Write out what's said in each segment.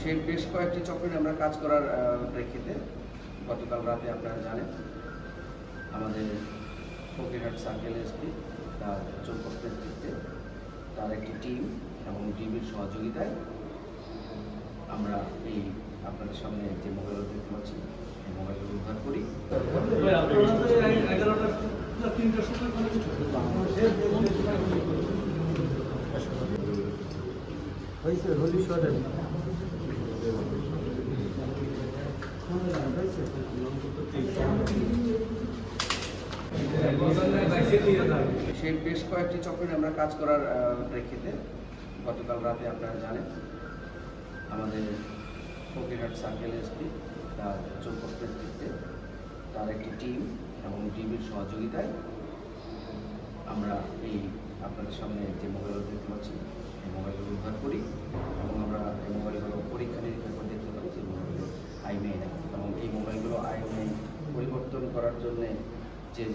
সেই বেশ কয়েকটি চক্রে আমরা কাজ করার প্রেক্ষিতে গতকাল রাতে আপনারা জানেন আমাদের ফকিরহাট সার্কেল এসপি তার চৌকস নেতৃত্বে তার একটি টিম এবং ডিবির সহযোগিতায় আমরা এই আপনাদের সামনে যে মোবাইল দেখতে পাচ্ছি এই মোবাইলগুলো উদ্ধার করি। সেই বেশ কয়েকটি চক্রে আমরা কাজ করার প্রেক্ষিতে গতকাল রাতে আপনারা জানেন আমাদের ফকিরহাট সার্কেল এসপি তার চৌকস নেতৃত্বে তার একটি টিম এবং ডিবির সহযোগিতায় আমরা এই আপনাদের সামনে যে মোবাইলগুলো দেখতে পাচ্ছি এই মোবাইলগুলো উদ্ধার করি এবং আমরা এই মোবাইলগুলো পরীক্ষা নিরীক্ষা করে দেখতে পারি যে মোবাইলগুলো আইএমইআই এবং এই মোবাইলগুলো আইএমইআই পরিবর্তন করার জন্য যে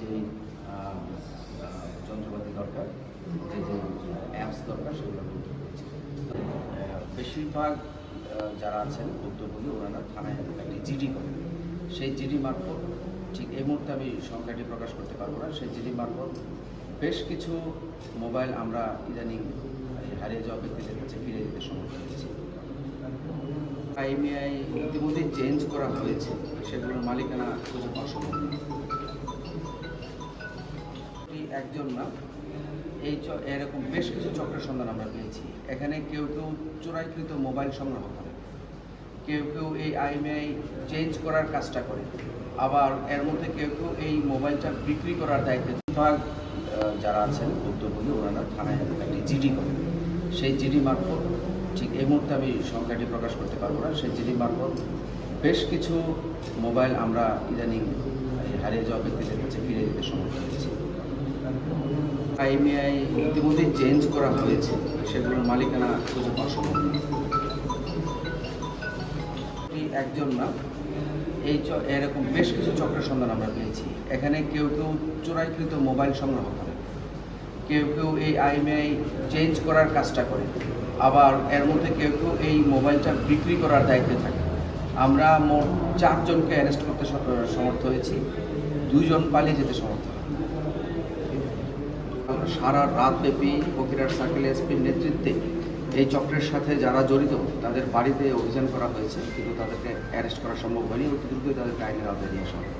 যন্ত্রপাতি দরকার, যে অ্যাপস দরকার সেগুলো করেছি। বেশিরভাগ যারা আছেন ভুক্তভোগী ওনারা থানায় একটি জিডি করেন। সেই জিডি মারফত, ঠিক এই মুহূর্তে আমি সংখ্যাটি প্রকাশ করতে পারবো না, সেই জিডি মারফত বেশ কিছু মোবাইল আমরা ইদানিং হারিয়ে যাওয়া ব্যক্তিদের কাছে ফিরে দিতে সমর্থ হয়েছি। আইএমইআই ইতিমধ্যে চেঞ্জ করা হয়েছে, সেগুলোর মালিকানা খুঁজে পাওয়া সম্ভব নয়। একজন না, এরকম বেশ কিছু চক্রের সন্ধান আমরা পেয়েছি। এখানে কেউ কেউ চোরাইকৃত মোবাইল সংগ্রহ করে, কেউ কেউ এই আইএমইআই চেঞ্জ করার কাজটা করে, আবার এর মধ্যে কেউ কেউ এই মোবাইলটা বিক্রি করার দায়িত্বে বিভাগ যারা আছেন ভুক্তভোগী ওনারা থানায় একটি জিডি করেন। সেই জিডি মারফত, ঠিক এই মুহূর্তে আমি সংখ্যাটি প্রকাশ করতে পারবো না, সেই জিডি মারফত বেশ কিছু মোবাইল আমরা ইদানিং হারিয়ে যাওয়া ব্যক্তিদের কাছে ফিরে দিতে সমর্থ হয়েছি। আইএমইআই ইতিমধ্যে চেঞ্জ করা হয়েছে, সেগুলোর মালিকানা খুঁজে পাওয়া সম্ভব নয়। একজন না, এরকম বেশ কিছু চক্রের সন্ধান আমরা পেয়েছি। এখানে কেউ কেউ চোরাইকৃত মোবাইল সংগ্রহ করে, কেউ কেউ এই আইএমইআই চেঞ্জ করার কাজটা করে, আবার এর মধ্যে কেউ কেউ এই মোবাইলটা বিক্রি করার দায়িত্বে থাকে। আমরা মোট 4 জনকে অ্যারেস্ট করতে সমর্থ হয়েছি, 2 জন পালিয়ে যেতে সমর্থ হয়। সারা রাতব্যাপী ফকিরহাট সার্কেল এসপির নেতৃত্বে এই চক্রের সাথে যারা জড়িত তাদের বাড়িতে অভিযান করা হয়েছে, কিন্তু তাদেরকে অ্যারেস্ট করা সম্ভব হয়নি। অতি দ্রুতই তাদেরকে আইনের আওতায় নিয়ে আসা হবে।